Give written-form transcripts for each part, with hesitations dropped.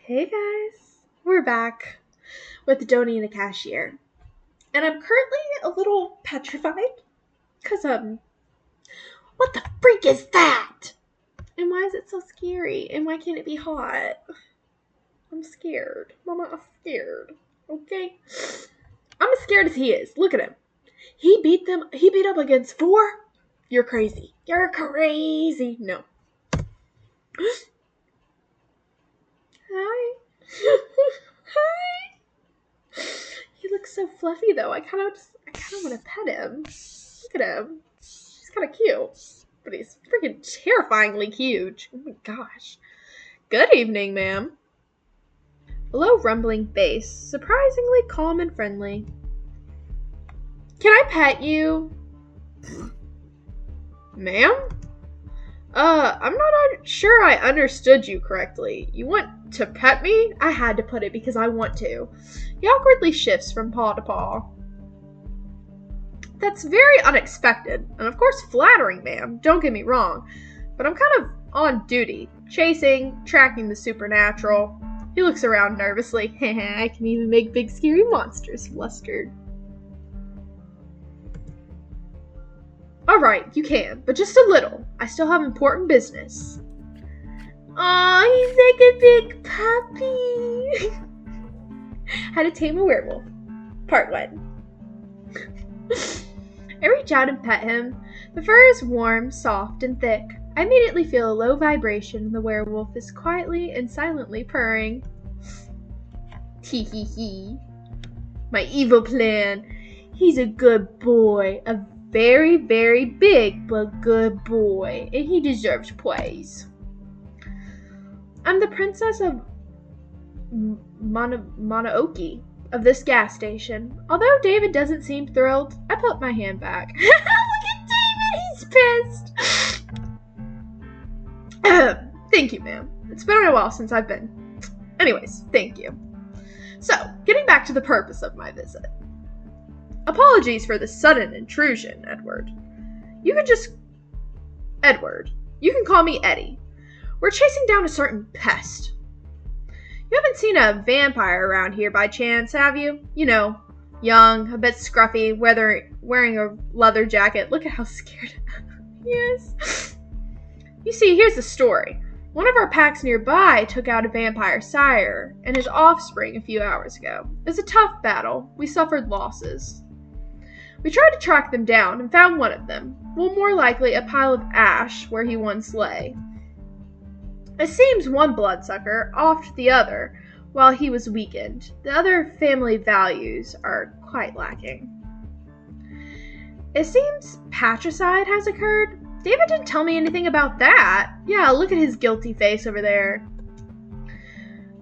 Hey guys, we're back with Donnie and the cashier. And I'm currently a little petrified because, what the freak is that? And why is it so scary? And why can't it be hot? I'm scared. Mama, I'm scared. Okay? I'm as scared as he is. Look at him. He beat up against 4? You're crazy. You're crazy. No. Hi. Hi. He looks so fluffy though. I kind of want to pet him. Look at him. He's kind of cute, but he's freaking terrifyingly huge. Oh my gosh. Good evening, ma'am. A low rumbling bass, surprisingly calm and friendly. Can I pet you? Ma'am? I'm not sure I understood you correctly. You want to pet me? I had to put it because I want to. He awkwardly shifts from paw to paw. That's very unexpected, and of course flattering, ma'am. Don't get me wrong. But I'm kind of on duty. Chasing, tracking the supernatural. He looks around nervously. I can even make big scary monsters flustered. Alright, you can, but just a little. I still have important business. Aw, he's like a big puppy. How to Tame a Werewolf, Part 1. I reach out and pet him. The fur is warm, soft, and thick. I immediately feel a low vibration. The werewolf is quietly and silently purring. Hee hee hee. My evil plan. He's a good boy, a very, very big but good boy, and he deserves praise. I'm the princess of Mononoke of this gas station. Although David doesn't seem thrilled, I put my hand back. Look at David, he's pissed. Thank you, ma'am. It's been a while since I've been. Anyways, thank you. So, getting back to the purpose of my visit. Apologies for the sudden intrusion, Edward. You can call me Eddie. We're chasing down a certain pest. You haven't seen a vampire around here by chance, have you? You know, young, a bit scruffy, wearing a leather jacket. Look at how scared he is. You see, here's the story. One of our packs nearby took out a vampire sire and his offspring a few hours ago. It was a tough battle. We suffered losses. We tried to track them down and found one of them. Well, more likely a pile of ash where he once lay. It seems one bloodsucker offed the other while he was weakened. The other family values are quite lacking. It seems patricide has occurred. David didn't tell me anything about that. Yeah, look at his guilty face over there.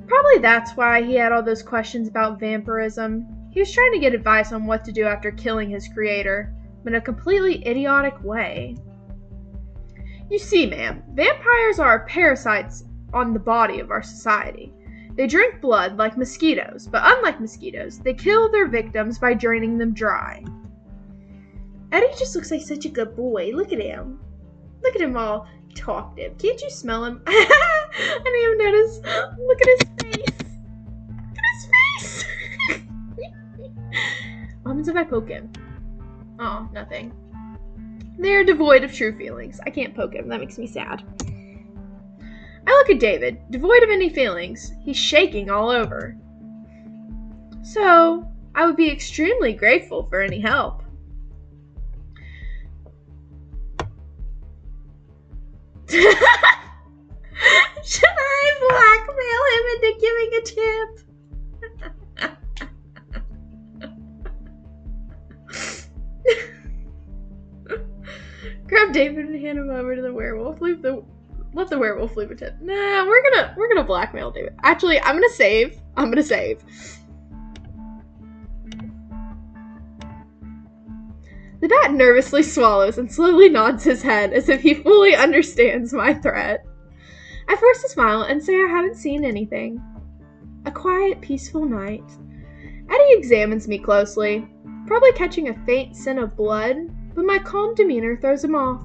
Probably that's why he had all those questions about vampirism. He was trying to get advice on what to do after killing his creator, but in a completely idiotic way. You see, ma'am, vampires are parasites on the body of our society. They drink blood like mosquitoes, but unlike mosquitoes, they kill their victims by draining them dry. Eddie just looks like such a good boy. Look at him. Look at him all talkative. Can't you smell him? I didn't even notice. Look at his face. Look at his face. What happens if I poke him? Oh, nothing. They're devoid of true feelings. I can't poke him. That makes me sad. I look at David, devoid of any feelings. He's shaking all over. So, I would be extremely grateful for any help. Should I blackmail him into giving a tip? Grab David and hand him over to the werewolf. Let the werewolf leave a tip. Nah, we're gonna blackmail David. Actually, I'm gonna save. The bat nervously swallows and slowly nods his head as if he fully understands my threat. I force a smile and say I haven't seen anything. A quiet, peaceful night. Eddie examines me closely, probably catching a faint scent of blood, but my calm demeanor throws him off.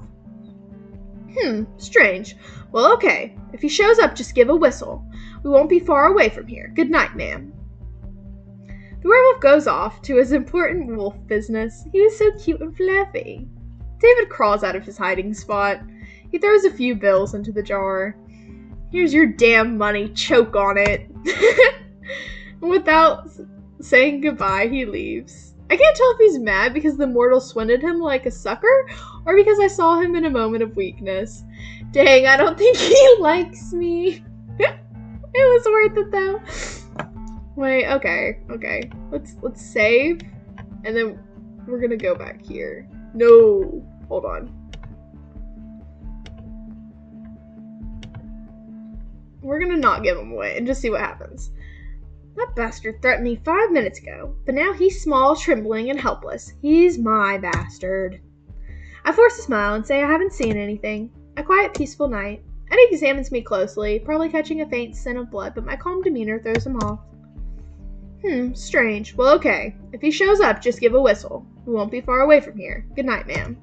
Strange. Well, okay. If he shows up, just give a whistle. We won't be far away from here. Good night, ma'am. The werewolf goes off to his important wolf business. He was so cute and fluffy. David crawls out of his hiding spot. He throws a few bills into the jar. Here's your damn money. Choke on it. Without saying goodbye, he leaves. I can't tell if he's mad because the mortal swindled him like a sucker, or because I saw him in a moment of weakness. Dang, I don't think he likes me. It was worth it though. Wait, okay. Let's save, and then we're gonna go back here. No, hold on. We're gonna not give him away and just see what happens. That bastard threatened me 5 minutes ago, but now he's small, trembling, and helpless. He's my bastard. I force a smile and say I haven't seen anything. A quiet, peaceful night. Eddie examines me closely, probably catching a faint scent of blood, but my calm demeanor throws him off. Strange. Well, okay. If he shows up, just give a whistle. We won't be far away from here. Good night, ma'am.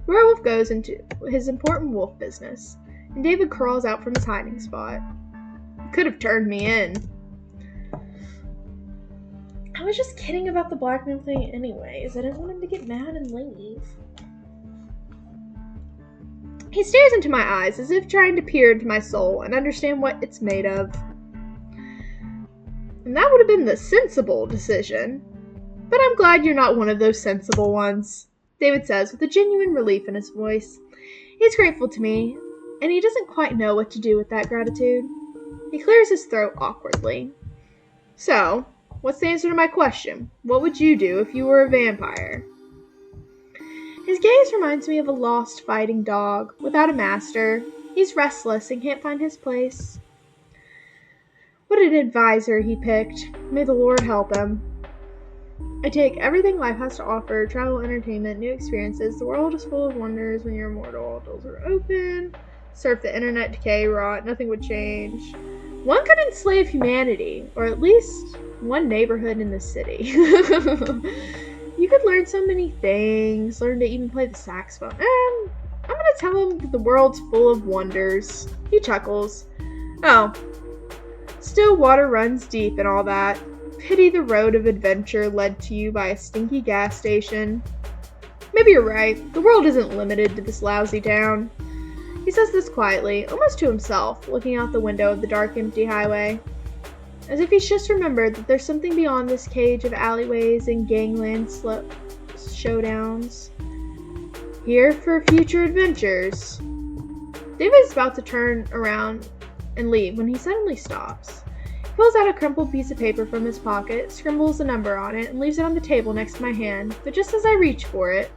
The werewolf goes into his important wolf business, and David crawls out from his hiding spot. He could have turned me in. I was just kidding about the blackmail thing anyways. I didn't want him to get mad and leave. He stares into my eyes as if trying to peer into my soul and understand what it's made of. And that would have been the sensible decision. But I'm glad you're not one of those sensible ones, David says with a genuine relief in his voice. He's grateful to me, and he doesn't quite know what to do with that gratitude. He clears his throat awkwardly. So, what's the answer to my question? What would you do if you were a vampire? His gaze reminds me of a lost fighting dog without a master. He's restless and can't find his place. What an advisor he picked. May the Lord help him. I take everything life has to offer: travel, entertainment, new experiences. The world is full of wonders when you're mortal. Doors are open. Surf the internet, decay, rot. Nothing would change. One could enslave humanity, or at least one neighborhood in the city. You could learn so many things. Learn to even play the saxophone. And I'm gonna tell him that the world's full of wonders. He chuckles. Oh. Still water runs deep and all that. Pity the road of adventure led to you by a stinky gas station. Maybe you're right. The world isn't limited to this lousy town. He says this quietly, almost to himself, looking out the window of the dark, empty highway. As if he's just remembered that there's something beyond this cage of alleyways and gangland showdowns. Here for future adventures. David's about to turn around and leave when he suddenly stops. He pulls out a crumpled piece of paper from his pocket, scribbles a number on it, and leaves it on the table next to my hand. But just as I reach for it,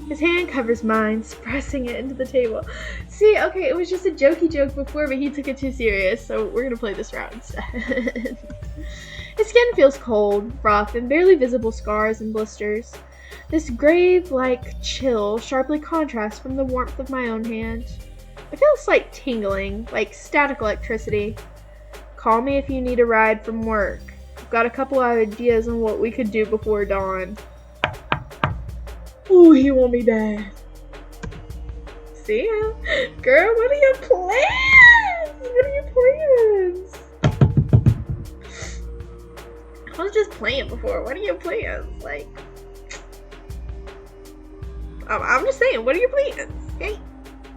his hand covers mine, pressing it into the table. See, okay, it was just a jokey joke before, but he took it too serious, so we're gonna play this route instead. His skin feels cold, rough, and barely visible scars and blisters. This grave-like chill sharply contrasts from the warmth of my own hand. I feel a slight tingling, like static electricity. Call me if you need a ride from work. I've got a couple of ideas on what we could do before dawn. Ooh, he want me bad. See ya. Girl, what are your plans? What are your plans? I was just playing before. What are your plans? Like, I'm just saying, what are your plans? Hey,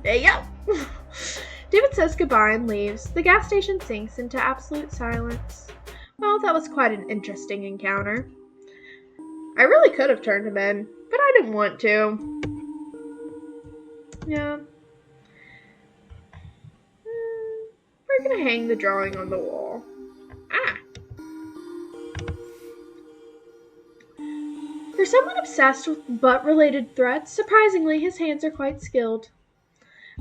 there you go. David says goodbye and leaves. The gas station sinks into absolute silence. Well, that was quite an interesting encounter. I really could have turned him in, but I didn't want to. Yeah. We're gonna hang the drawing on the wall. For someone obsessed with butt-related threats, surprisingly, his hands are quite skilled.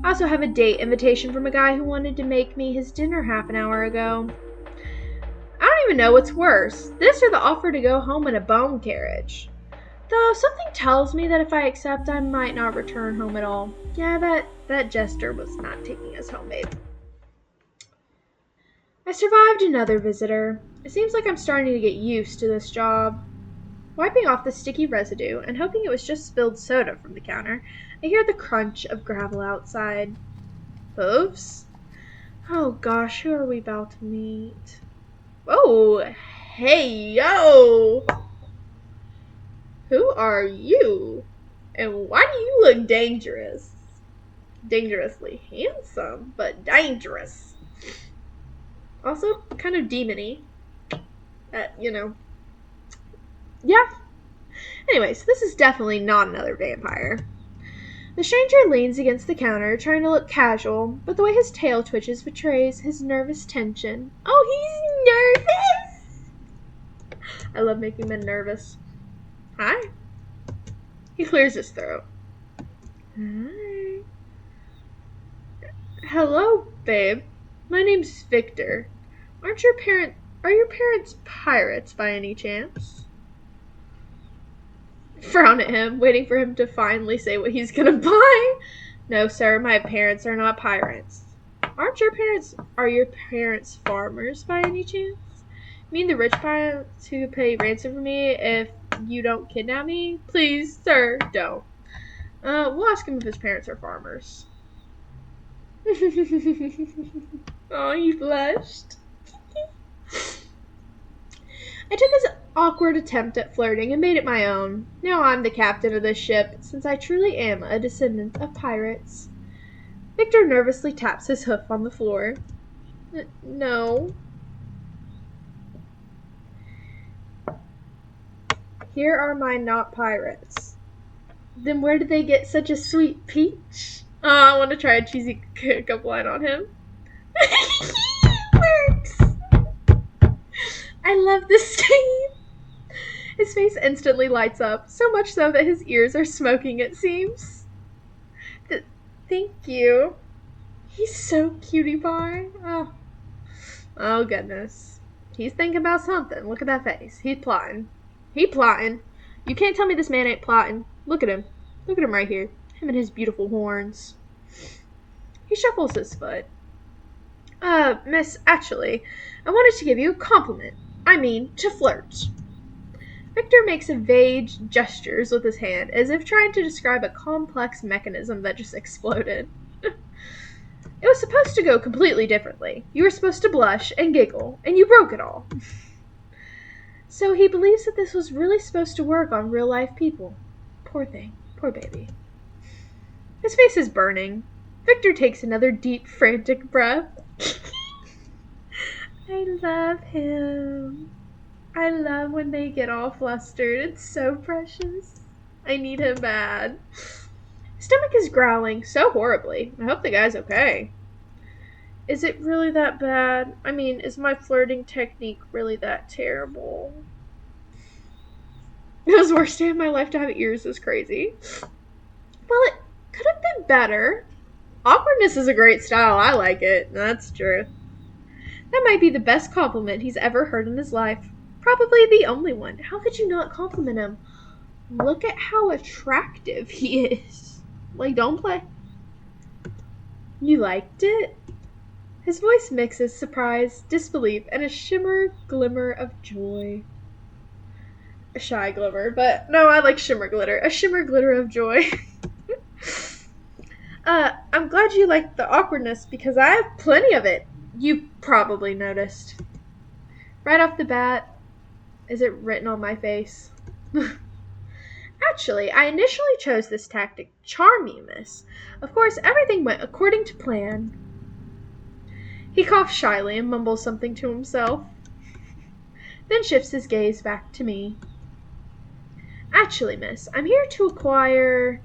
I also have a date invitation from a guy who wanted to make me his dinner half an hour ago. I don't even know what's worse, this or the offer to go home in a bone carriage. Though something tells me that if I accept, I might not return home at all. Yeah, that gesture was not taking us home, babe. I survived another visitor. It seems like I'm starting to get used to this job. Wiping off the sticky residue and hoping it was just spilled soda from the counter, I hear the crunch of gravel outside. Hooves? Oh gosh, who are we about to meet? Oh, hey, yo! Who are you? And why do you look dangerous? Dangerously handsome, but dangerous. Also, kind of demony. Yeah. Anyways, this is definitely not another vampire. The stranger leans against the counter, trying to look casual, but the way his tail twitches betrays his nervous tension. Oh, he's nervous! I love making men nervous. Hi. He clears his throat. Hi. Hello, babe. My name's Victor. Are your parents pirates by any chance? Frown at him, waiting for him to finally say what he's gonna buy. No, sir, my parents are not pirates. Are your parents farmers by any chance? You mean the rich pirates who pay ransom for me if you don't kidnap me? Please, sir, don't. We'll ask him if his parents are farmers. Oh, he blushed. I took his awkward attempt at flirting and made it my own. Now I'm the captain of this ship, since I truly am a descendant of pirates. Victor nervously taps his hoof on the floor. No. Here are my not pirates. Then where did they get such a sweet peach? Oh, I want to try a cheesy pickup line on him. Works! I love this scene. His face instantly lights up, so much so that his ears are smoking, it seems. Thank you. He's so cutie pie. Oh, goodness. He's thinking about something. Look at that face. He's plotting. You can't tell me this man ain't plotting. Look at him. Look at him right here. Him and his beautiful horns. He shuffles his foot. Miss, actually, I wanted to give you a compliment. I mean, to flirt. Victor makes vague gestures with his hand, as if trying to describe a complex mechanism that just exploded. It was supposed to go completely differently. You were supposed to blush and giggle, and you broke it all. So he believes that this was really supposed to work on real-life people. Poor thing. Poor baby. His face is burning. Victor takes another deep, frantic breath. I love him. I love when they get all flustered. It's so precious. I need him bad. His stomach is growling so horribly. I hope the guy's okay. Is it really that bad? I mean, is my flirting technique really that terrible? It was the worst day of my life to have ears this crazy. Well, it could have been better. Awkwardness is a great style. I like it. That's true. That might be the best compliment he's ever heard in his life. Probably the only one. How could you not compliment him? Look at how attractive he is. Like, don't play. You liked it? His voice mixes surprise, disbelief, and a glimmer of joy. A shy glimmer, but no, I like shimmer glitter. A shimmer glitter of joy. I'm glad you liked the awkwardness because I have plenty of it. You probably noticed. Right off the bat, is it written on my face? Actually, I initially chose this tactic to charm you, miss. Of course, everything went according to plan. He coughs shyly and mumbles something to himself, then shifts his gaze back to me. Actually, miss, I'm here to acquire...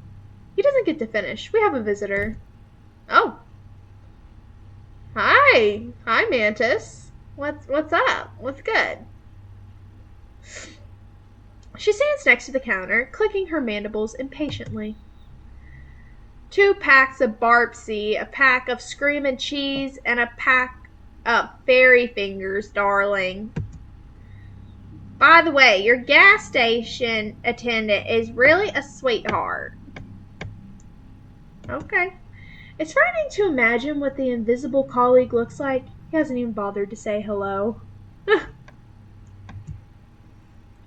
He doesn't get to finish. We have a visitor. Oh. Hi, Mantis. What's up? What's good? She stands next to the counter, clicking her mandibles impatiently. 2 packs of Barbsy, a pack of Screamin' Cheese, and a pack of Fairy Fingers, darling. By the way, your gas station attendant is really a sweetheart. Okay. It's frightening to imagine what the invisible colleague looks like. He hasn't even bothered to say hello.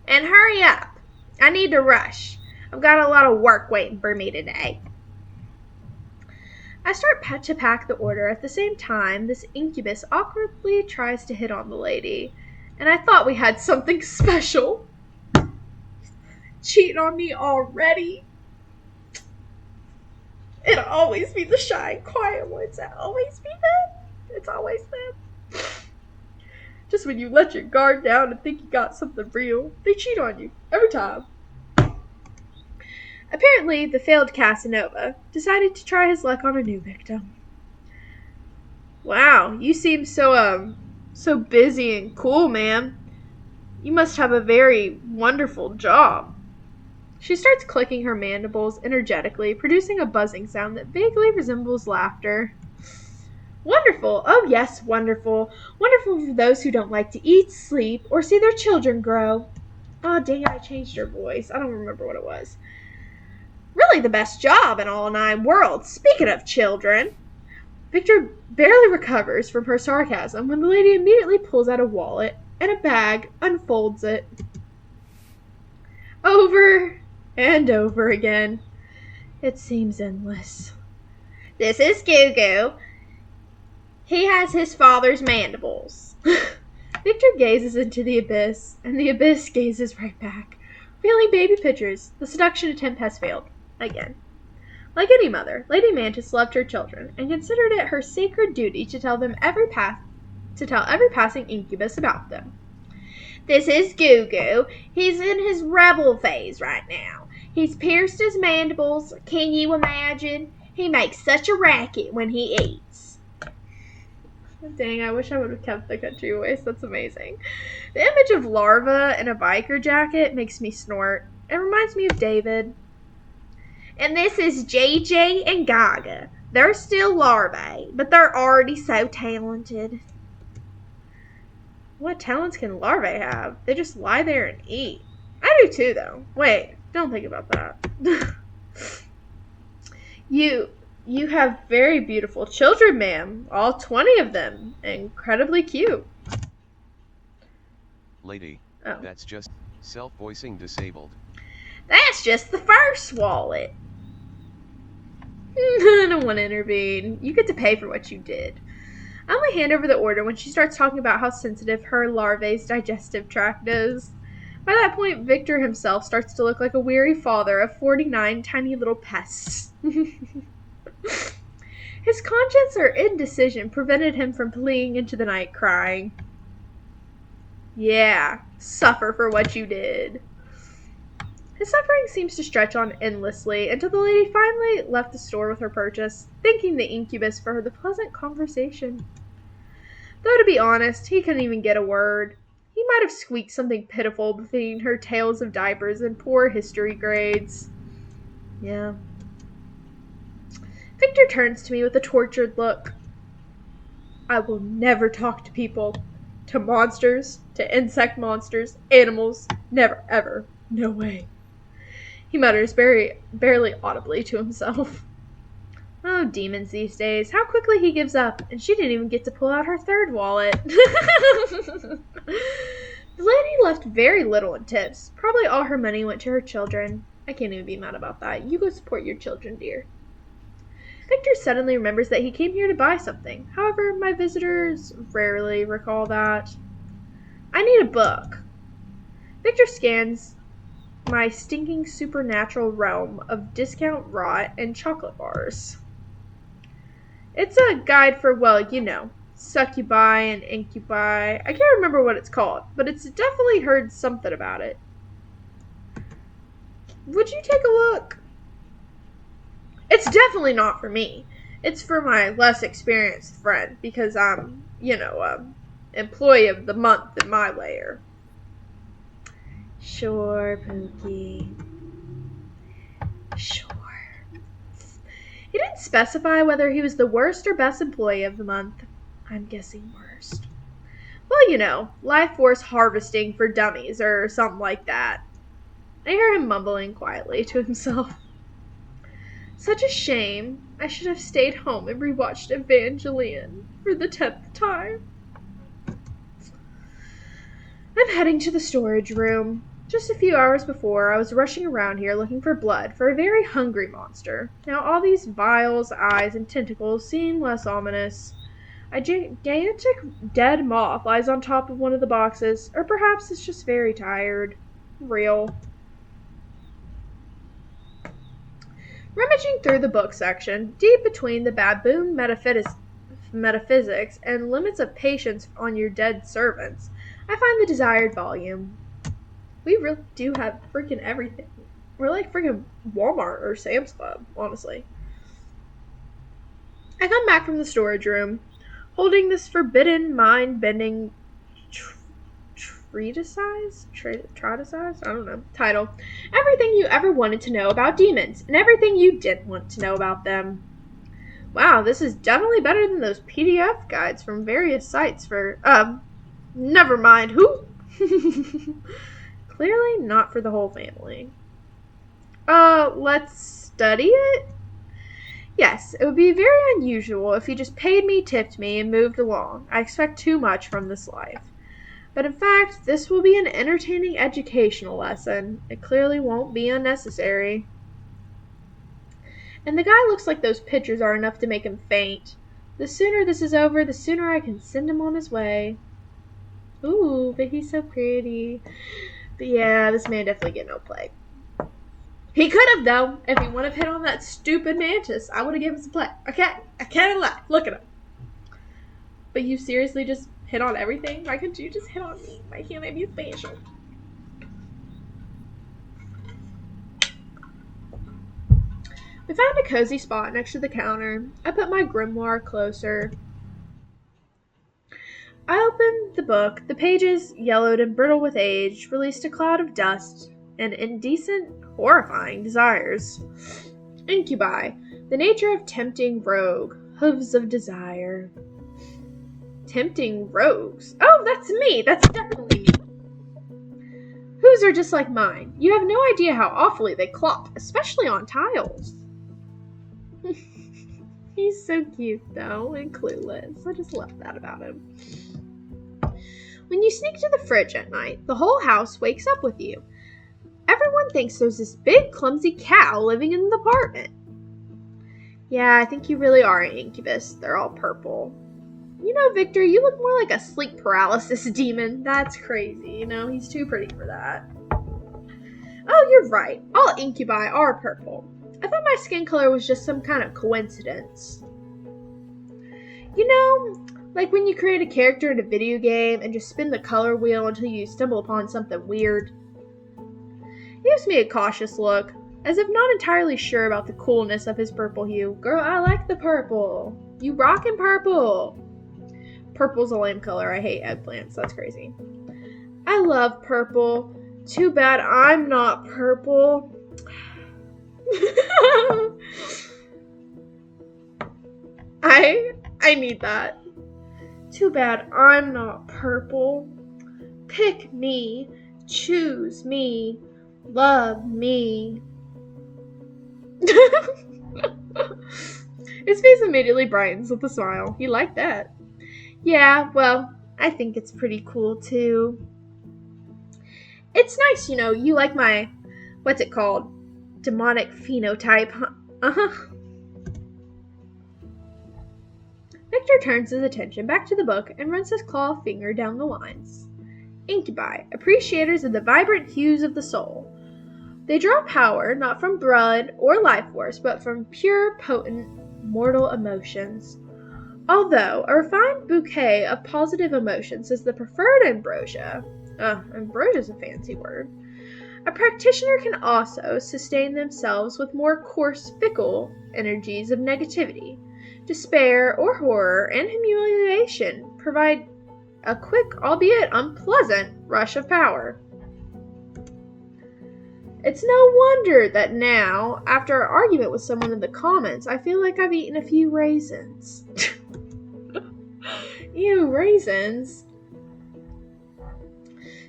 And hurry up. I need to rush. I've got a lot of work waiting for me today. I start to pack the order. At the same time, this incubus awkwardly tries to hit on the lady. And I thought we had something special. Cheating on me already. It'll always be the shy and quiet ones. It'll always be them. It's always them. Just when you let your guard down and think you got something real, they cheat on you. Every time. Apparently, the failed Casanova decided to try his luck on a new victim. Wow, you seem so busy and cool, ma'am. You must have a very wonderful job. She starts clicking her mandibles energetically, producing a buzzing sound that vaguely resembles laughter. Wonderful. Oh yes, wonderful. Wonderful for those who don't like to eat, sleep, or see their children grow. Oh, dang it, I changed her voice. I don't remember what it was. Really the best job in all 9 worlds. Speaking of children. Victor barely recovers from her sarcasm when the lady immediately pulls out a wallet and a bag, unfolds it. Over and over again. It seems endless. This is Goo-Goo. He has his father's mandibles. Victor gazes into the abyss, and the abyss gazes right back. Feeling baby pictures, the seduction attempt has failed. Again. Like any mother, Lady Mantis loved her children, and considered it her sacred duty to tell every passing incubus about them. This is Goo-Goo. He's in his rebel phase right now. He's pierced his mandibles. Can you imagine? He makes such a racket when he eats. Dang, I wish I would have kept the country voice. That's amazing. The image of larva in a biker jacket makes me snort. It reminds me of David. And this is JJ and Gaga. They're still larvae, but they're already so talented. What talents can larvae have? They just lie there and eat. I do too, though. Wait, don't think about that. You have very beautiful children, ma'am. All 20 of them. Incredibly cute. Lady, Oh. That's just self-voicing disabled. That's just the first wallet. I don't want to intervene. You get to pay for what you did. I only hand over the order when she starts talking about how sensitive her larvae's digestive tract is. By that point, Victor himself starts to look like a weary father of 49 tiny little pests. His conscience or indecision prevented him from fleeing into the night crying. Yeah, suffer for what you did. His suffering seems to stretch on endlessly until the lady finally left the store with her purchase, thanking the incubus for the pleasant conversation. Though to be honest, he couldn't even get a word. He might have squeaked something pitiful between her tales of diapers and poor history grades. Yeah. Victor turns to me with a tortured look. I will never talk to people. To monsters, to insect monsters, animals. Never, ever. No way. He mutters barely audibly to himself. Oh, demons these days. How quickly he gives up. And she didn't even get to pull out her third wallet. The lady left very little in tips. Probably all her money went to her children. I can't even be mad about that. You go support your children, dear. Victor suddenly remembers that he came here to buy something. However, my visitors rarely recall that. I need a book. Victor scans my stinking supernatural realm of discount rot and chocolate bars. It's a guide for, well, you know, succubi and incubi. I can't remember what it's called, but it's definitely heard something about it. Would you take a look? It's definitely not for me. It's for my less experienced friend, because I'm, employee of the month in my layer. Sure, Pookie. Sure. He didn't specify whether he was the worst or best employee of the month. I'm guessing worst. Well, life force harvesting for dummies or something like that. I hear him mumbling quietly to himself. Such a shame. I should have stayed home and rewatched Evangelion for the 10th time. I'm heading to the storage room. Just a few hours before, I was rushing around here looking for blood for a very hungry monster. Now all these vials, eyes, and tentacles seem less ominous. A gigantic dead moth lies on top of one of the boxes, or perhaps it's just very tired. Real. Rummaging through the book section, deep between the baboon metaphysics and limits of patience on your dead servants, I find the desired volume. We really do have freaking everything. We're like freaking Walmart or Sam's Club, honestly. I come back from the storage room, holding this forbidden, mind-bending treatise? I don't know. Title. Everything you ever wanted to know about demons, and everything you didn't want to know about them. Wow, this is definitely better than those PDF guides from various sites for, never mind, who? Clearly not for the whole family. Let's study it? Yes, it would be very unusual if you just paid me, tipped me, and moved along. I expect too much from this life. But in fact, this will be an entertaining educational lesson. It clearly won't be unnecessary. And the guy looks like those pictures are enough to make him faint. The sooner this is over, the sooner I can send him on his way. Ooh, but he's so pretty. But yeah, this man definitely get no play. He could have, though. If he would have hit on that stupid mantis, I would have given him some play. Okay? I can't lie. Look at him. But you seriously just hit on everything? Why couldn't you just hit on me? Why can't I be special? We found a cozy spot next to the counter. I put my grimoire closer. I opened the book. The pages, yellowed and brittle with age, released a cloud of dust and indecent, horrifying desires. Incubi, the nature of tempting rogue, hooves of desire. Tempting rogues. Oh, that's me. That's definitely me. Whose are just like mine. You have no idea how awfully they clop, especially on tiles. He's so cute, though, and clueless. I just love that about him. When you sneak to the fridge at night, the whole house wakes up with you. Everyone thinks there's this big, clumsy cow living in the apartment. Yeah, I think you really are an incubus. They're all purple. You know, Victor, you look more like a sleep paralysis demon. That's crazy. You know, he's too pretty for that. Oh, you're right. All incubi are purple. I thought my skin color was just some kind of coincidence. You know, like when you create a character in a video game and just spin the color wheel until you stumble upon something weird. He gives me a cautious look, as if not entirely sure about the coolness of his purple hue. Girl, I like the purple. You rockin' purple. Purple's a lame color. I hate eggplants. That's crazy. I love purple. Too bad I'm not purple. I need that. Too bad I'm not purple. Pick me. Choose me. Love me. His face immediately brightens with a smile. He liked that. Yeah, well, I think it's pretty cool too. It's nice, you know, you like my, what's it called? Demonic phenotype, huh? Uh-huh. Victor turns his attention back to the book and runs his claw finger down the lines. Incubi, appreciators of the vibrant hues of the soul. They draw power not from blood or life force, but from pure, potent, mortal emotions. Although a refined bouquet of positive emotions is the preferred ambrosia, ambrosia's a fancy word, a practitioner can also sustain themselves with more coarse, fickle energies of negativity. Despair or horror and humiliation provide a quick, albeit unpleasant, rush of power. It's no wonder that now, after an argument with someone in the comments, I feel like I've eaten a few raisins. Ew, raisins.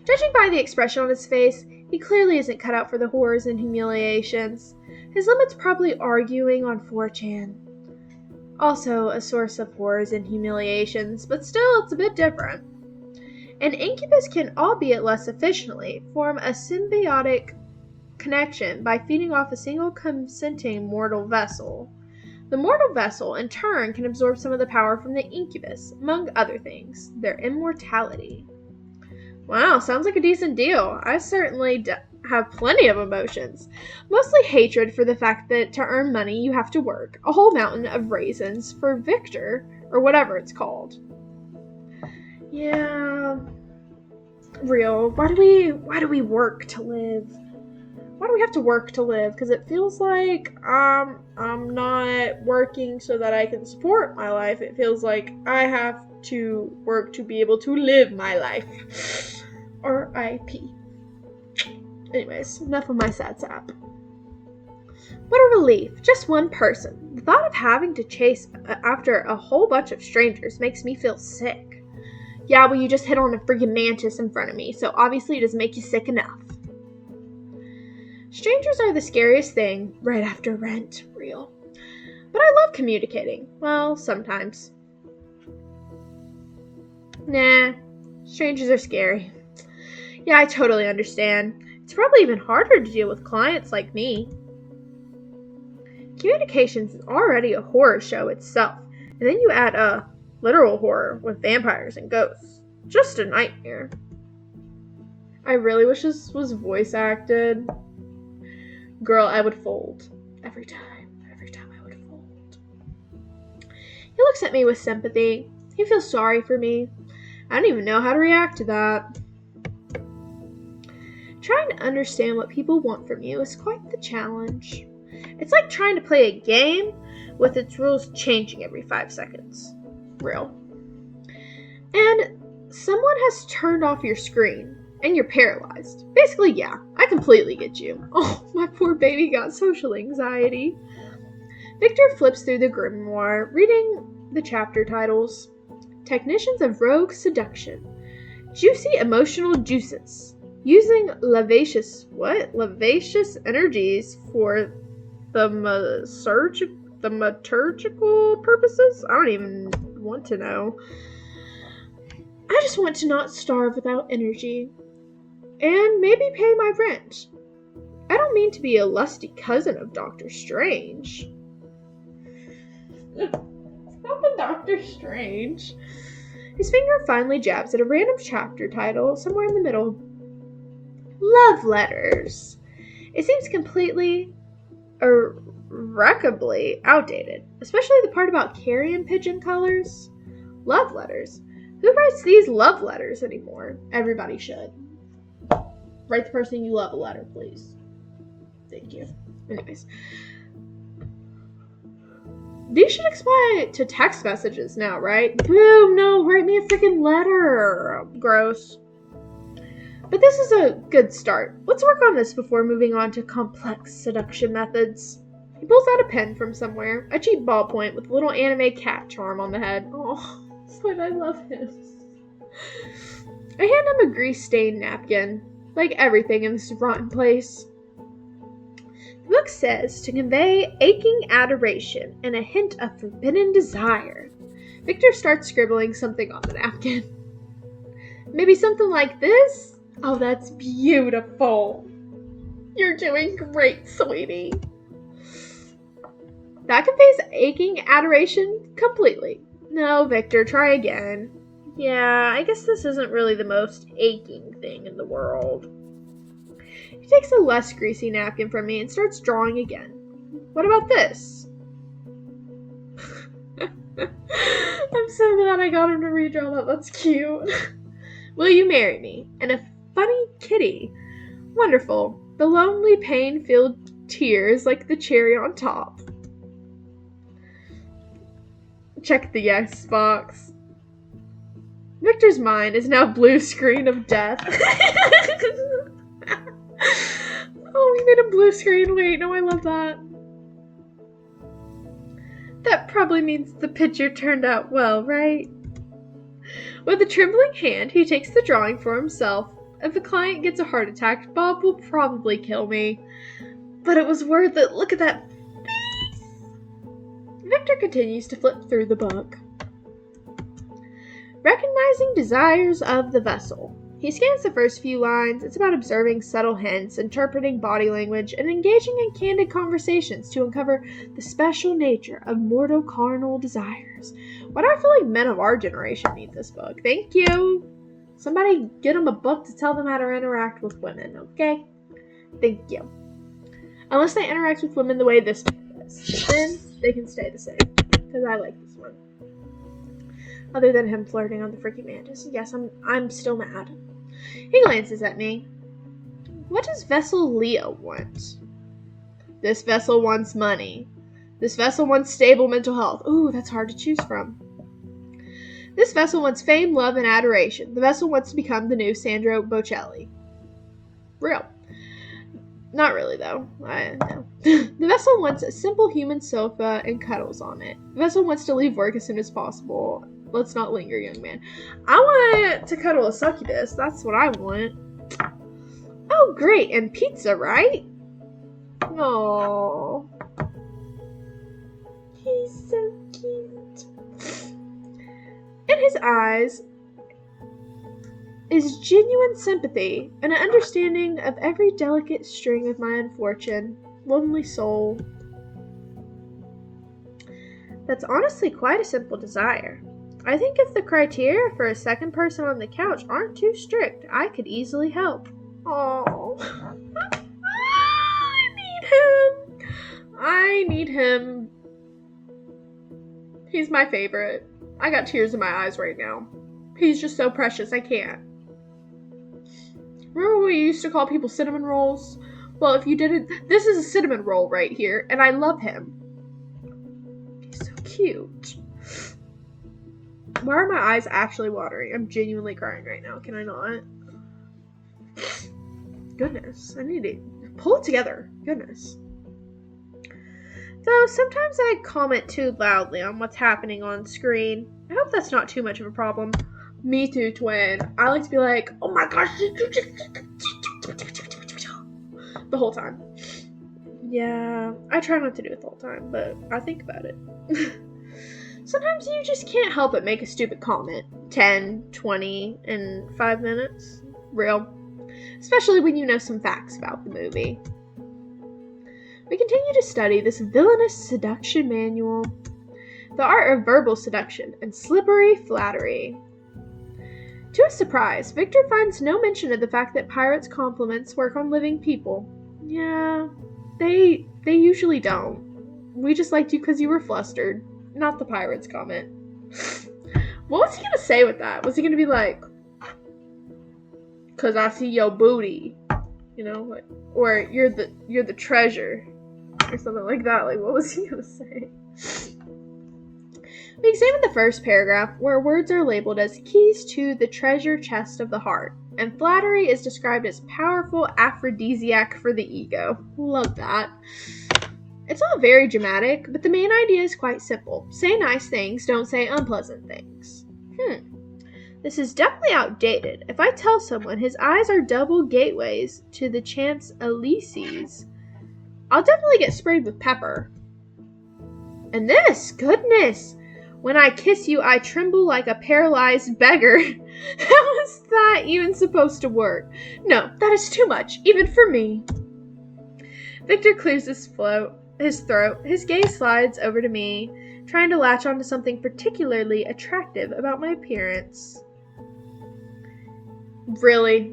Judging by the expression on his face, he clearly isn't cut out for the horrors and humiliations. His limit's probably arguing on 4chan. Also a source of horrors and humiliations, but still it's a bit different. An incubus can, albeit less efficiently, form a symbiotic connection by feeding off a single consenting mortal vessel. The mortal vessel, in turn, can absorb some of the power from the incubus, among other things, their immortality. Wow, sounds like a decent deal. I certainly have plenty of emotions. Mostly hatred for the fact that to earn money you have to work. A whole mountain of raisins for Victor, or whatever it's called. Yeah. Real. Why do we work to live? Why do we have to work to live? Because it feels like I'm not working so that I can support my life. It feels like I have to work to be able to live my life. R.I.P. Anyways, enough of my sad sap. What a relief. Just one person. The thought of having to chase after a whole bunch of strangers makes me feel sick. Yeah, well, you just hit on a freaking mantis in front of me, so obviously it doesn't make you sick enough. Strangers are the scariest thing, right after rent, real. But I love communicating. Well, sometimes. Nah, strangers are scary. Yeah, I totally understand. It's probably even harder to deal with clients like me. Communications is already a horror show itself, and then you add a literal horror with vampires and ghosts. Just a nightmare. I really wish this was voice acted. Girl, I would fold. Every time I would fold. He looks at me with sympathy. He feels sorry for me. I don't even know how to react to that. Trying to understand what people want from you is quite the challenge. It's like trying to play a game with its rules changing every 5 seconds. Real. And someone has turned off your screen. And you're paralyzed. Basically, yeah, I completely get you. Oh, my poor baby got social anxiety. Victor flips through the grimoire, reading the chapter titles. Technicians of Rogue Seduction. Juicy Emotional Juices. Using lavacious energies for thaumaturgical purposes? I don't even want to know. I just want to not starve without energy. And maybe pay my rent. I don't mean to be a lusty cousin of Dr. Strange. It's not the Dr. Strange. His finger finally jabs at a random chapter title somewhere in the middle. Love letters. It seems completely irrecoverably outdated, especially the part about carrion pigeon colors. Love letters. Who writes these love letters anymore? Everybody should. Write the person you love a letter, please. Thank you. Anyways. These should apply to text messages now, right? Boom, no, write me a freaking letter. Gross. But this is a good start. Let's work on this before moving on to complex seduction methods. He pulls out a pen from somewhere, a cheap ballpoint with a little anime cat charm on the head. Oh, that's why I love him. I hand him a grease-stained napkin. Like everything in this rotten place. The book says to convey aching adoration and a hint of forbidden desire. Victor starts scribbling something on the napkin. Maybe something like this? Oh, that's beautiful. You're doing great, sweetie. That conveys aching adoration completely. No, Victor, try again. Yeah, I guess this isn't really the most aching thing in the world. He takes a less greasy napkin from me and starts drawing again. What about this? I'm so glad I got him to redraw that. That's cute. Will you marry me? And a funny kitty. Wonderful. The lonely, pain-filled tears like the cherry on top. Check the yes box. Victor's mind is now blue screen of death. Oh, he made a blue screen. Wait, no, I love that. That probably means the picture turned out well, right? With a trembling hand, he takes the drawing for himself. If the client gets a heart attack, Bob will probably kill me. But it was worth it. Look at that face. Victor continues to flip through the book. Recognizing desires of the vessel. He scans the first few lines. It's about observing subtle hints, interpreting body language, and engaging in candid conversations to uncover the special nature of mortal carnal desires. Why do I feel like men of our generation need this book? Thank you. Somebody get them a book to tell them how to interact with women, okay? Thank you. Unless they interact with women the way this book does. Then they can stay the same. Because I like this one. Other than him flirting on the freaking mantis. Yes, I'm still mad. He glances at me. What does Vessel Leo want? This vessel wants money. This vessel wants stable mental health. Ooh, that's hard to choose from. This vessel wants fame, love, and adoration. The vessel wants to become the new Sandro Bocelli. Real. Not really, though. No. The vessel wants a simple human sofa and cuddles on it. The vessel wants to leave work as soon as possible. Let's not linger, young man. I want to cuddle a succubus. That's what I want. Oh, great. And pizza, right? Aww. He's so cute. In his eyes is genuine sympathy and an understanding of every delicate string of my unfortunate, lonely soul. That's honestly quite a simple desire. I think if the criteria for a second person on the couch aren't too strict, I could easily help. Oh, I need him. He's my favorite. I got tears in my eyes right now. He's just so precious, I can't. Remember when we used to call people cinnamon rolls? Well, if you didn't, this is a cinnamon roll right here, and I love him. He's so cute. Why are my eyes actually watering? I'm genuinely crying right now. Can I not? Goodness, I need to pull it together. Goodness. Though sometimes I comment too loudly on what's happening on screen. I hope that's not too much of a problem. Me too, twin. I like to be like, oh my gosh, the whole time. Yeah, I try not to do it the whole time, but I think about it. Sometimes you just can't help but make a stupid comment. 10, 20, in 5 minutes. Real. Especially when you know some facts about the movie. We continue to study this villainous seduction manual. The art of verbal seduction and slippery flattery. To his surprise, Victor finds no mention of the fact that pirates' compliments work on living people. Yeah, they usually don't. We just liked you because you were flustered. Not the pirates comment. What was he gonna say with that? Was he gonna be like, "'Cause I see your booty," you know, like, or you're the treasure, or something like that? Like, what was he gonna say? We examine the first paragraph, where words are labeled as keys to the treasure chest of the heart, and flattery is described as powerful aphrodisiac for the ego. Love that. It's all very dramatic, but the main idea is quite simple. Say nice things, don't say unpleasant things. This is definitely outdated. If I tell someone his eyes are double gateways to the Champs Elysees, I'll definitely get sprayed with pepper. And this, goodness, when I kiss you, I tremble like a paralyzed beggar. How is that even supposed to work? No, that is too much, even for me. Victor clears his throat. His gaze slides over to me, trying to latch onto something particularly attractive about my appearance. Really?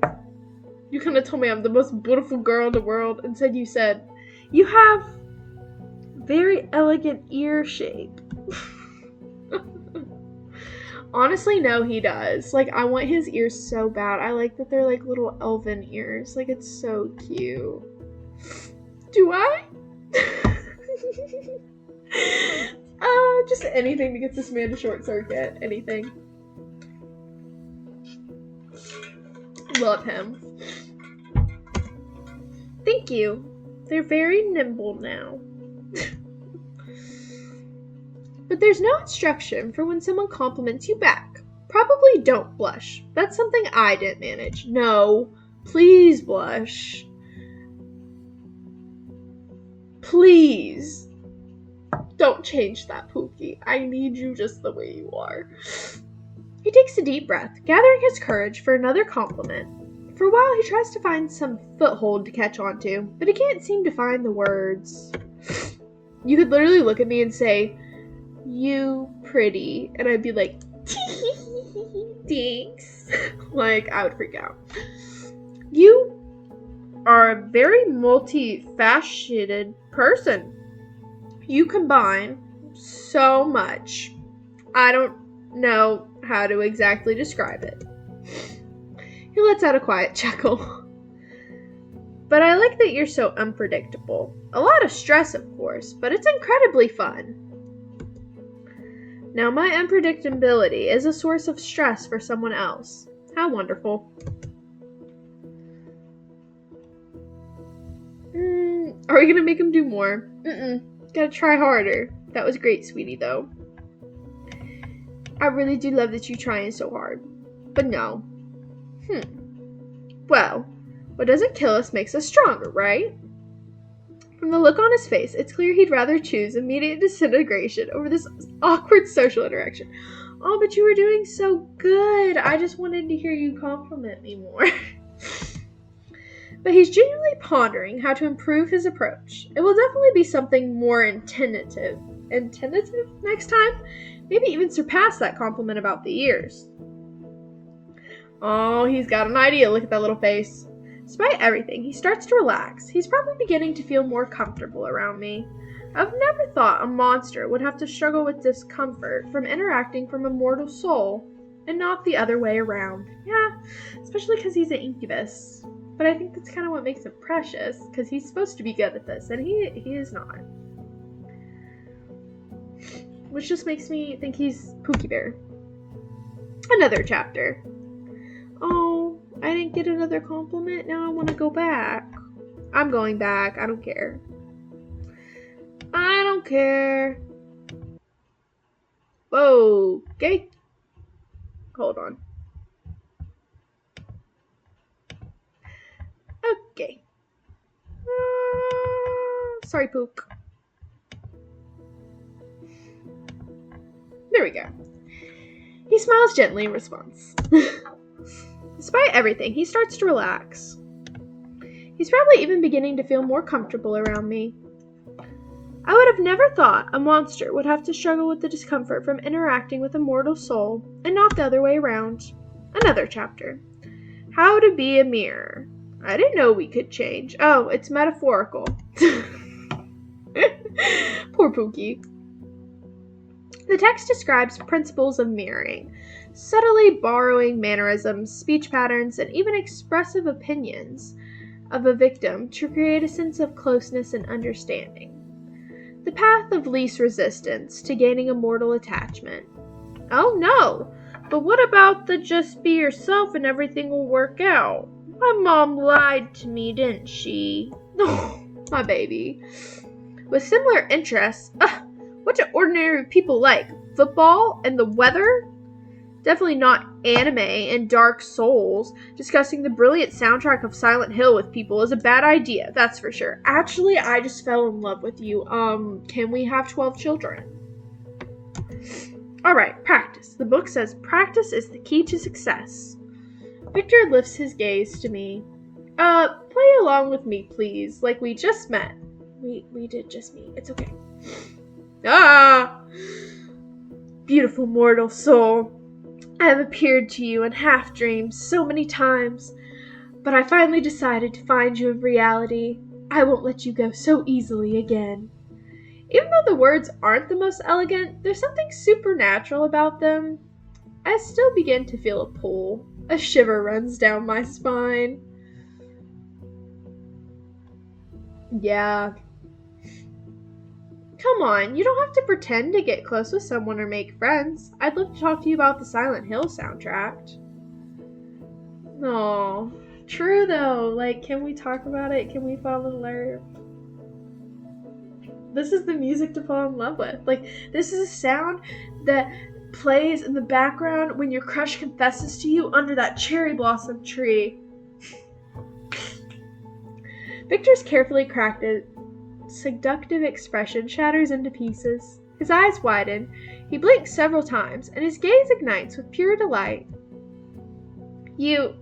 You couldn't have told me I'm the most beautiful girl in the world, and said you have very elegant ear shape. Honestly, no, he does. Like, I want his ears so bad. I like that they're like little elven ears. Like, it's so cute. Do I? Just anything to get this man to short circuit. Anything. Love him. Thank you. They're very nimble now. But there's no instruction for when someone compliments you back. Probably don't blush. That's something I didn't manage. No. Please blush. Please. Don't change that, Pookie. I need you just the way you are. He takes a deep breath, gathering his courage for another compliment. For a while, he tries to find some foothold to catch onto, but he can't seem to find the words. You could literally look at me and say, "You pretty," and I'd be like, "Thanks." Like, I would freak out. You are a very multifaceted person. You combine so much. I don't know how to exactly describe it. He lets out a quiet chuckle. But I like that you're so unpredictable. A lot of stress, of course, but it's incredibly fun. Now, my unpredictability is a source of stress for someone else. How wonderful. Are we going to make him do more? Gotta try harder. That was great, sweetie, though. I really do love that you're trying so hard. But no. Well, what doesn't kill us makes us stronger, right? From the look on his face, it's clear he'd rather choose immediate disintegration over this awkward social interaction. Oh, but you were doing so good. I just wanted to hear you compliment me more. But he's genuinely pondering how to improve his approach. It will definitely be something more intentive next time? Maybe even surpass that compliment about the ears. Oh, he's got an idea. Look at that little face. Despite everything, he starts to relax. He's probably beginning to feel more comfortable around me. I've never thought a monster would have to struggle with discomfort from interacting from a mortal soul, and not the other way around. Yeah, especially because he's an incubus. But I think that's kind of what makes him precious, because he's supposed to be good at this, and he is not. Which just makes me think he's Pookie Bear. Another chapter. Oh, I didn't get another compliment. Now I want to go back. I'm going back. I don't care. I don't care. Whoa. Okay. Hold on. Okay. Sorry, Pook. There we go. He smiles gently in response. Despite everything, he starts to relax. He's probably even beginning to feel more comfortable around me. I would have never thought a monster would have to struggle with the discomfort from interacting with a mortal soul, and not the other way around. Another chapter. How to be a mirror. I didn't know we could change. Oh, it's metaphorical. Poor Pookie. The text describes principles of mirroring, subtly borrowing mannerisms, speech patterns, and even expressive opinions of a victim to create a sense of closeness and understanding. The path of least resistance to gaining a mortal attachment. Oh no! But what about the just be yourself and everything will work out? My mom lied to me, didn't she? Oh, my baby. With similar interests, what do ordinary people like? Football and the weather? Definitely not anime and dark souls. Discussing the brilliant soundtrack of Silent Hill with people is a bad idea, that's for sure. Actually, I just fell in love with you. Can we have 12 children? Alright, practice. The book says practice is the key to success. Victor lifts his gaze to me. Play along with me, please, like we just met. We did just meet. It's okay. Ah! Beautiful mortal soul. I have appeared to you in half dreams so many times, but I finally decided to find you in reality. I won't let you go so easily again. Even though the words aren't the most elegant, there's something supernatural about them. I still begin to feel a pull. A shiver runs down my spine. Yeah. Come on, you don't have to pretend to get close with someone or make friends. I'd love to talk to you about the Silent Hill soundtrack. No, true though. Like, can we talk about it? Can we fall in love? This is the music to fall in love with. Like, this is a sound that plays in the background when your crush confesses to you under that cherry blossom tree. Victor's carefully crafted, seductive expression shatters into pieces. His eyes widen. He blinks several times, and his gaze ignites with pure delight. You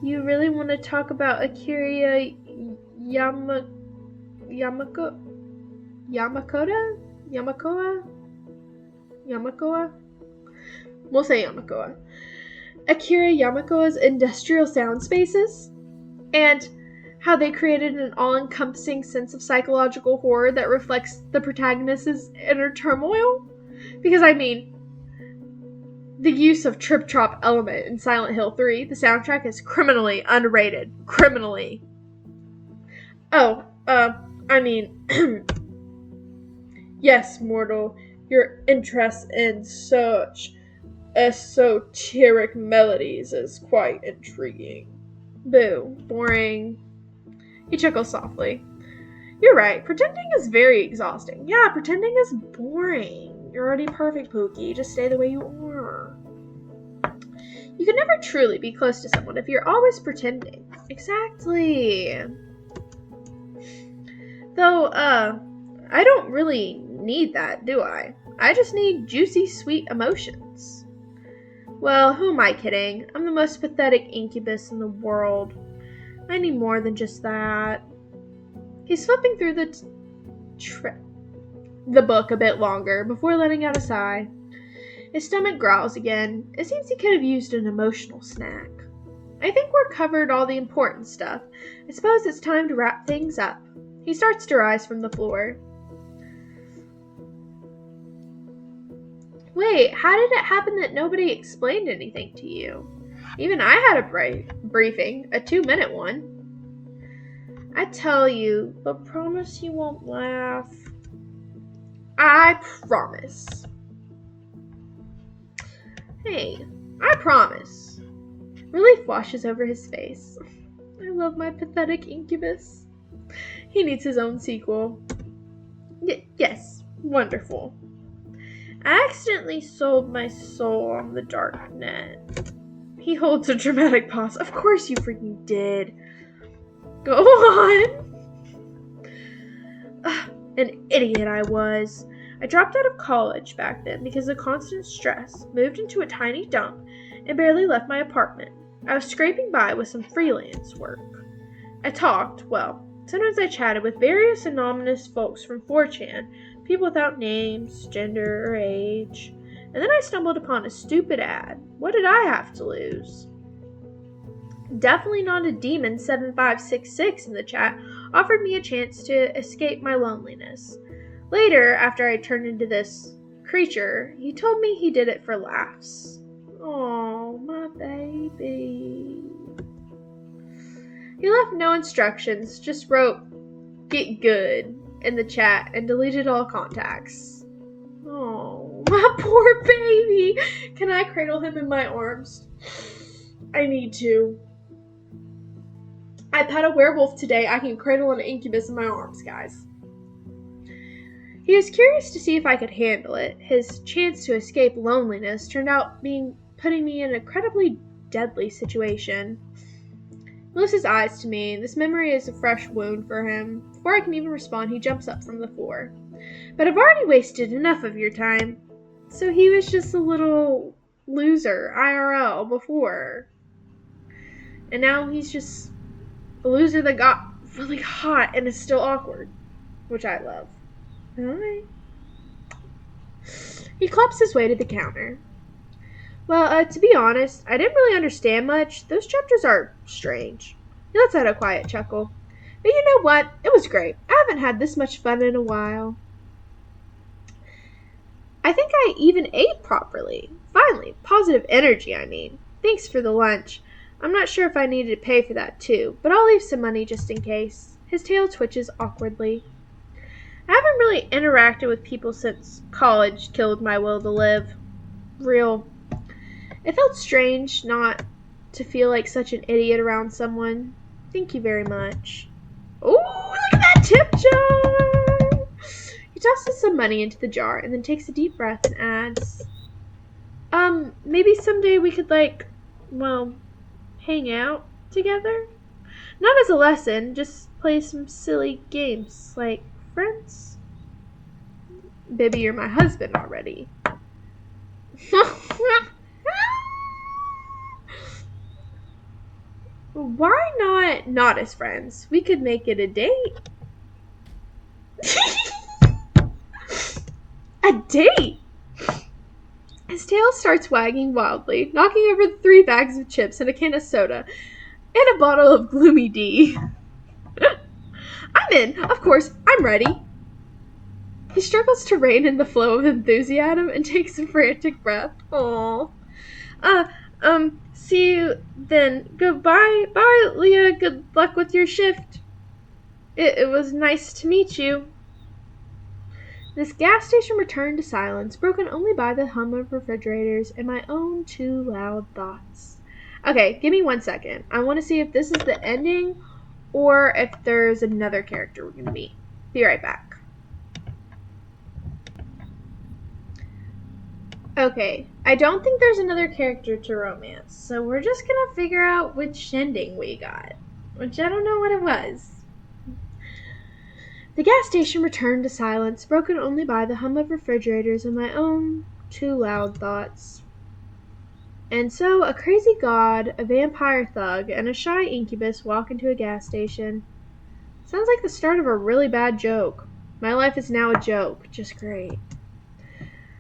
really want to talk about Akira Yamakoa? We'll say Yamakoa. Akira Yamakoa's industrial sound spaces, and how they created an all-encompassing sense of psychological horror that reflects the protagonist's inner turmoil. Because, I mean, the use of trip-trop element in Silent Hill 3, the soundtrack is criminally underrated. Criminally. Oh, yes, mortal, your interest in such esoteric melodies is quite intriguing. Boo. Boring. He chuckles softly. You're right, pretending is very exhausting. Yeah, pretending is boring. You're already perfect, Pookie. Just stay the way you are. You can never truly be close to someone if you're always pretending. Exactly. Though, I don't really need that, do I? I just need juicy, sweet emotions. Well, who am I kidding? I'm the most pathetic incubus in the world. I need more than just that. He's flipping through the book a bit longer before letting out a sigh. His stomach growls again. It seems he could have used an emotional snack. I think we're covered all the important stuff. I suppose it's time to wrap things up. He starts to rise from the floor. Wait, how did it happen that nobody explained anything to you? Even I had a briefing, a 2-minute one. I tell you, but promise you won't laugh. I promise. Hey, I promise. Relief washes over his face. I love my pathetic incubus. He needs his own sequel. Yes, wonderful. I accidentally sold my soul on the dark net. He holds a dramatic pause. Of course you freaking did. Go on. An idiot I was. I dropped out of college back then because of constant stress, moved into a tiny dump, and barely left my apartment. I was scraping by with some freelance work. I talked, sometimes I chatted with various anonymous folks from 4chan, people without names, gender, or age. And then I stumbled upon a stupid ad. What did I have to lose? Definitely not a demon 7566 in the chat offered me a chance to escape my loneliness. Later, after I turned into this creature, he told me he did it for laughs. Oh, my baby. He left no instructions, just wrote, "Get good," in the chat and deleted all contacts. Oh, my poor baby. Can I cradle him in my arms? I need to. I pet a werewolf today. I can cradle an incubus in my arms, guys. He was curious to see if I could handle it. His chance to escape loneliness turned out putting me in an incredibly deadly situation. He lifts his eyes to me. This memory is a fresh wound for him. Before I can even respond, he jumps up from the floor. But I've already wasted enough of your time. So he was just a little loser, IRL, before. And now he's just a loser that got really hot and is still awkward. Which I love. Alright. He claps his way to the counter. Well, to be honest, I didn't really understand much. Those chapters are strange. He lets out a quiet chuckle. But you know what? It was great. I haven't had this much fun in a while. I think I even ate properly. Finally, positive energy, I mean. Thanks for the lunch. I'm not sure if I needed to pay for that too, but I'll leave some money just in case. His tail twitches awkwardly. I haven't really interacted with people since college killed my will to live. Real. It felt strange not to feel like such an idiot around someone. Thank you very much. Oh, look at that tip jar! He tosses some money into the jar and then takes a deep breath and adds, maybe someday we could, hang out together? Not as a lesson, just play some silly games, like friends. Baby, you're my husband already. Why not as friends? We could make it a date. A date? His tail starts wagging wildly, knocking over 3 bags of chips and a can of soda, and a bottle of Gloomy D. I'm in. Of course, I'm ready. He struggles to rein in the flow of enthusiasm and takes a frantic breath. Aww. See you then. Goodbye. Bye, Leah. Good luck with your shift. It was nice to meet you. This gas station returned to silence, broken only by the hum of refrigerators and my own 2 loud thoughts. Okay, give me 1 second. I want to see if this is the ending or if there's another character we're going to meet. Be right back. Okay, I don't think there's another character to romance, so we're just going to figure out which ending we got, which I don't know what it was. The gas station returned to silence, broken only by the hum of refrigerators and my own 2 loud thoughts. And so a crazy god, a vampire thug, and a shy incubus walk into a gas station. Sounds like the start of a really bad joke. My life is now a joke. Just great.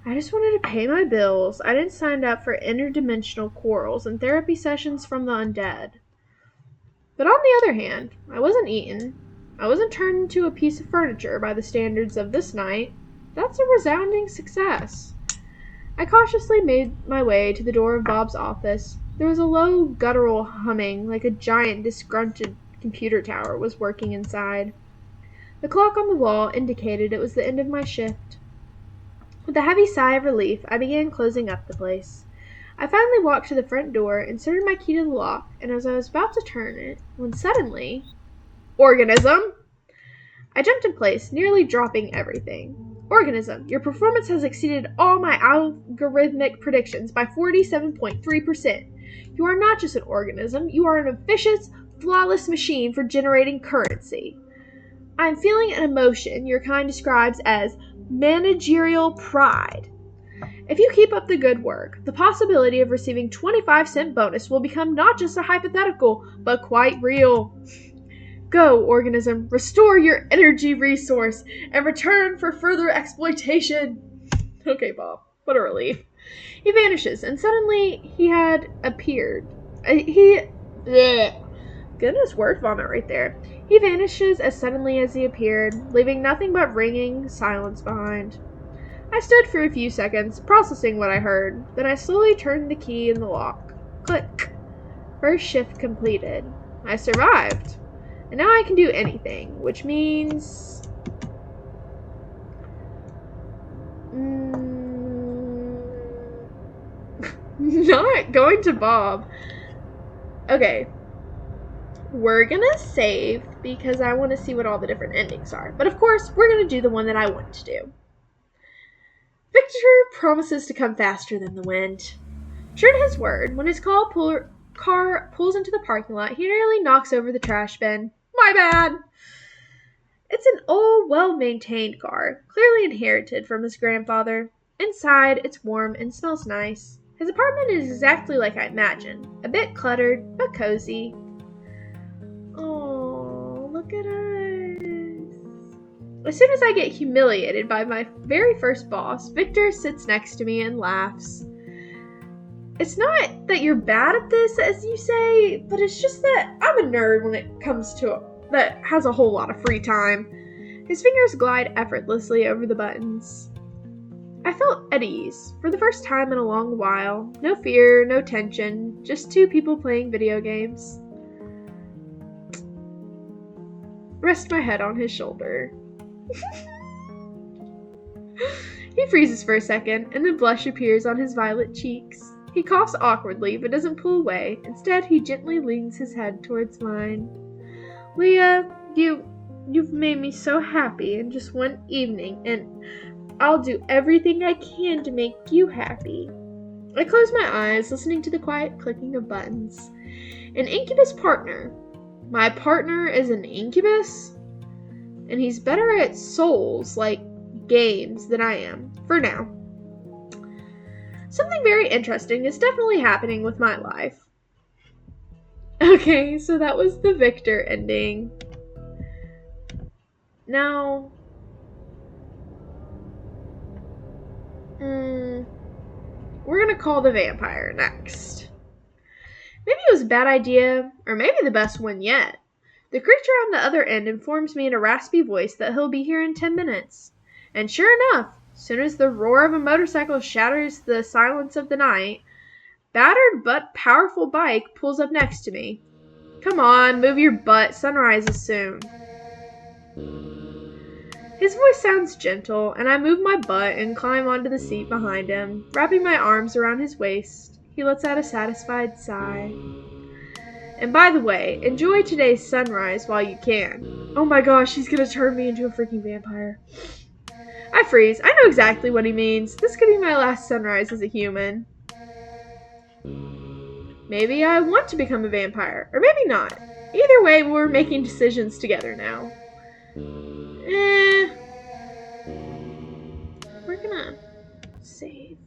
I just wanted to pay my bills. I didn't sign up for interdimensional quarrels and therapy sessions from the undead. But on the other hand, I wasn't eaten. I wasn't turned into a piece of furniture by the standards of this night. That's a resounding success. I cautiously made my way to the door of Bob's office. There was a low, guttural humming, like a giant, disgruntled computer tower was working inside. The clock on the wall indicated it was the end of my shift. With a heavy sigh of relief, I began closing up the place. I finally walked to the front door, inserted my key to the lock, and as I was about to turn it, when suddenly... Organism! I jumped in place, nearly dropping everything. Organism, your performance has exceeded all my algorithmic predictions by 47.3%. You are not just an organism, you are an efficient, flawless machine for generating currency. I am feeling an emotion your kind describes as managerial pride. If you keep up the good work, the possibility of receiving 25-cent bonus will become not just a hypothetical, but quite real. Go, organism, restore your energy resource, and return for further exploitation. Okay, Bob, what a relief. He vanishes, and suddenly he had appeared. Goodness, word vomit right there. He vanishes as suddenly as he appeared, leaving nothing but ringing silence behind. I stood for a few seconds, processing what I heard. Then I slowly turned the key in the lock. Click. First shift completed. I survived. And now I can do anything, which means... not going to Bob. Okay. We're gonna save because I want to see what all the different endings are. But of course, we're gonna do the one that I want to do. Victor promises to come faster than the wind. True to his word, when his car pulls into the parking lot, he nearly knocks over the trash bin. My bad! It's an old, well-maintained car, clearly inherited from his grandfather. Inside, it's warm and smells nice. His apartment is exactly like I imagined. A bit cluttered, but cozy. Oh, look at us. As soon as I get humiliated by my very first boss, Victor sits next to me and laughs. It's not that you're bad at this, as you say, but it's just that I'm a nerd when it comes to that has a whole lot of free time. His fingers glide effortlessly over the buttons. I felt at ease, for the first time in a long while. No fear, no tension, just 2 people playing video games. Rest my head on his shoulder. He freezes for a second, and then blush appears on his violet cheeks. He coughs awkwardly, but doesn't pull away. Instead, he gently leans his head towards mine. Leah, you've made me so happy in just one evening, and I'll do everything I can to make you happy. I close my eyes, listening to the quiet clicking of buttons. An incubus partner. My partner is an incubus? And he's better at souls, like games, than I am, for now. Something very interesting is definitely happening with my life. Okay, so that was the Victor ending. Now, we're gonna call the vampire next. Maybe it was a bad idea, or maybe the best one yet. The creature on the other end informs me in a raspy voice that he'll be here in 10 minutes. And sure enough, as soon as the roar of a motorcycle shatters the silence of the night, battered but powerful bike pulls up next to me. Come on, move your butt, sunrise is soon. His voice sounds gentle, and I move my butt and climb onto the seat behind him, wrapping my arms around his waist. He lets out a satisfied sigh. And by the way, enjoy today's sunrise while you can. Oh my gosh, he's gonna turn me into a freaking vampire. I freeze. I know exactly what he means. This could be my last sunrise as a human. Maybe I want to become a vampire, or maybe not. Either way, we're making decisions together now. We're gonna save,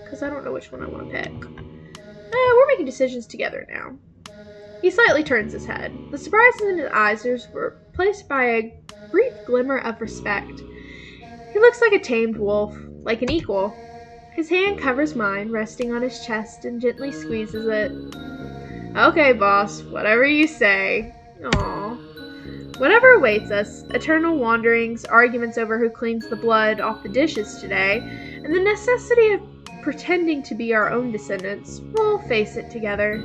because I don't know which one I want to pick. We're making decisions together now. He slightly turns his head. The surprise in his eyes is replaced by a brief glimmer of respect. He looks like a tamed wolf, like an equal. His hand covers mine, resting on his chest, and gently squeezes it. Okay, boss, whatever you say. Aww. Whatever awaits us, eternal wanderings, arguments over who cleans the blood off the dishes today, and the necessity of pretending to be our own descendants, we'll face it together.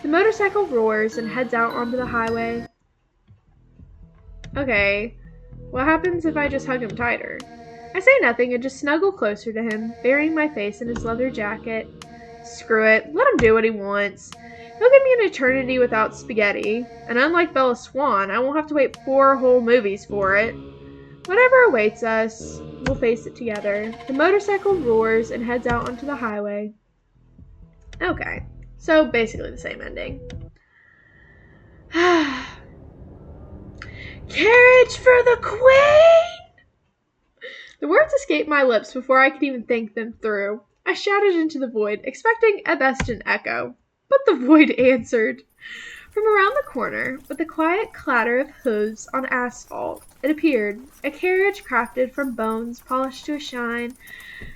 The motorcycle roars and heads out onto the highway. Okay, what happens if I just hug him tighter? I say nothing and just snuggle closer to him, burying my face in his leather jacket. Screw it, let him do what he wants. He'll give me an eternity without spaghetti, and unlike Bella Swan, I won't have to wait 4 whole movies for it. Whatever awaits us, we'll face it together. The motorcycle roars and heads out onto the highway. Okay. So, basically the same ending. Carriage for the Queen! The words escaped my lips before I could even think them through. I shouted into the void, expecting at best an echo. But the void answered. From around the corner, with the quiet clatter of hooves on asphalt, it appeared, a carriage crafted from bones polished to a shine,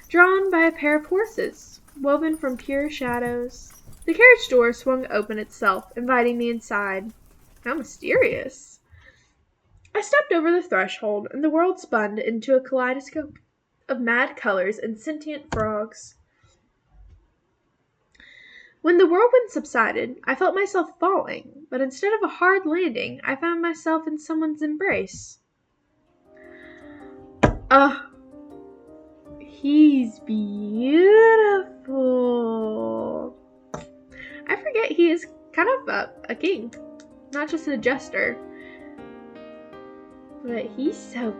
drawn by a pair of horses, woven from pure shadows. The carriage door swung open itself, inviting me inside. How mysterious. I stepped over the threshold, and the world spun into a kaleidoscope of mad colors and sentient frogs. When the whirlwind subsided, I felt myself falling, but instead of a hard landing, I found myself in someone's embrace. He's beautiful. I forget he is kind of a king, not just a jester. But he's so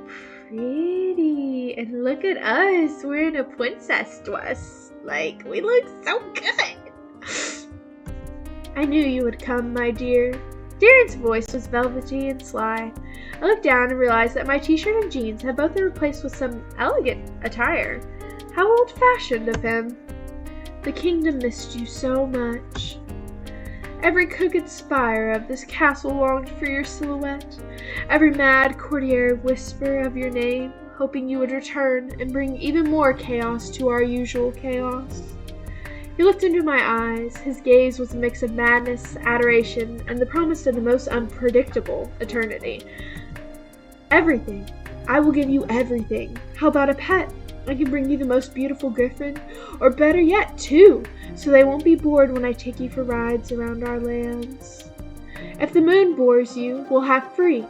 pretty. And look at us, we're in a princess dress. Like, we look so good. I knew you would come, my dear. Darren's voice was velvety and sly. I looked down and realized that my t-shirt and jeans had both been replaced with some elegant attire. How old-fashioned of him. The kingdom missed you so much. Every crooked spire of this castle longed for your silhouette. Every mad courtier whisper of your name, hoping you would return and bring even more chaos to our usual chaos. He looked into my eyes. His gaze was a mix of madness, adoration, and the promise of the most unpredictable eternity. Everything. I will give you everything. How about a pet? I can bring you the most beautiful griffin, or better yet, 2, so they won't be bored when I take you for rides around our lands. If the moon bores you, we'll have free.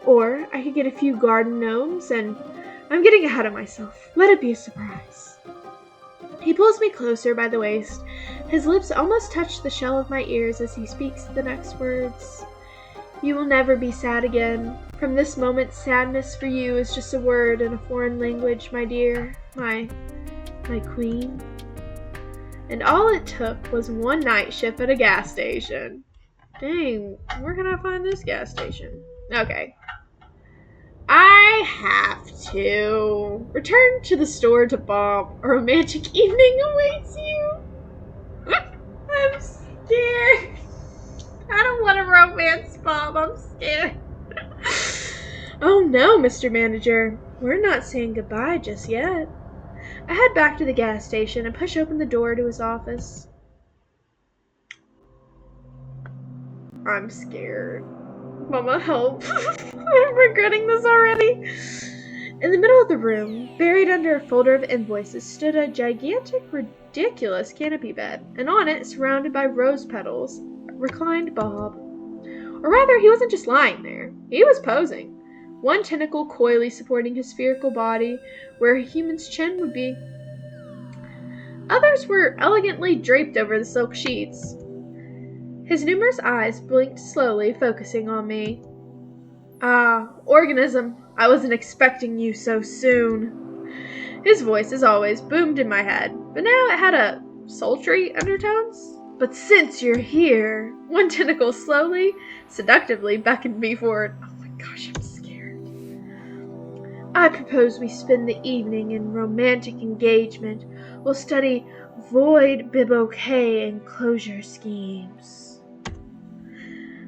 Or I could get a few garden gnomes, and I'm getting ahead of myself. Let it be a surprise. He pulls me closer by the waist. His lips almost touch the shell of my ears as he speaks the next words. You will never be sad again. From this moment, sadness for you is just a word in a foreign language, my dear, my queen. And all it took was one night shift at a gas station. Dang, where can I find this gas station? Okay. I have to. Return to the store to Bob. A romantic evening awaits you. I'm scared. I don't want to romance Bob. I'm scared. Oh no, Mr. Manager. We're not saying goodbye just yet. I head back to the gas station and push open the door to his office. I'm scared. Mama, help. I'm regretting this already. In the middle of the room, buried under a folder of invoices, stood a gigantic, ridiculous canopy bed, and on it, surrounded by rose petals, reclined Bob. Or rather, he wasn't just lying there. He was posing. One tentacle coyly supporting his spherical body where a human's chin would be. Others were elegantly draped over the silk sheets. His numerous eyes blinked slowly, focusing on me. Ah, organism, I wasn't expecting you so soon. His voice, as always, boomed in my head, but now it had a sultry undertones. But since you're here, one tentacle slowly, seductively beckoned me forward. Oh my gosh, I'm scared. I propose we spend the evening in romantic engagement. We'll study void bibouquet and closure schemes.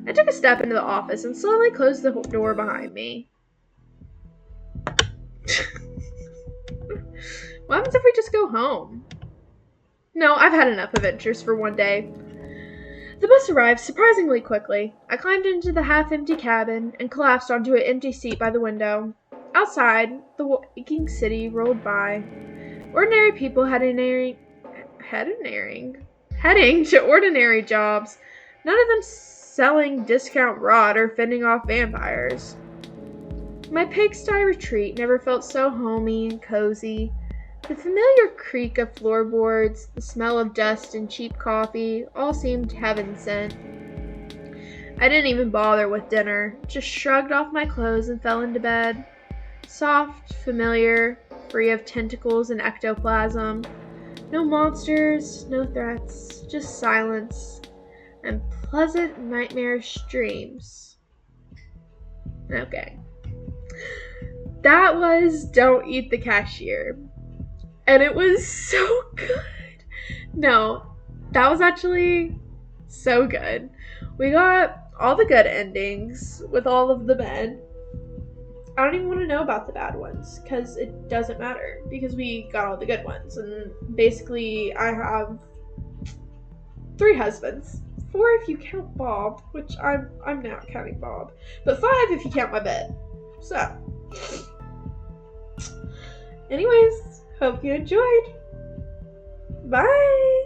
I took a step into the office and slowly closed the door behind me. What happens if we just go home? No, I've had enough adventures for one day. The bus arrived surprisingly quickly. I climbed into the half-empty cabin and collapsed onto an empty seat by the window. Outside, the waking city rolled by. Ordinary people heading to ordinary jobs. None of them selling discount rod or fending off vampires. My pigsty retreat never felt so homey and cozy. The familiar creak of floorboards, the smell of dust and cheap coffee, all seemed heaven-sent. I didn't even bother with dinner, just shrugged off my clothes and fell into bed. Soft, familiar, free of tentacles and ectoplasm. No monsters, no threats, just silence and pleasant nightmarish dreams. Okay. That was Don't Eat the Cashier. And it was so good. No, that was actually so good. We got all the good endings with all of the men. I don't even want to know about the bad ones because it doesn't matter because we got all the good ones. And basically, I have 3 husbands. 4 if you count Bob, which I'm not counting Bob. But 5 if you count my bed. So, anyways, hope you enjoyed. Bye!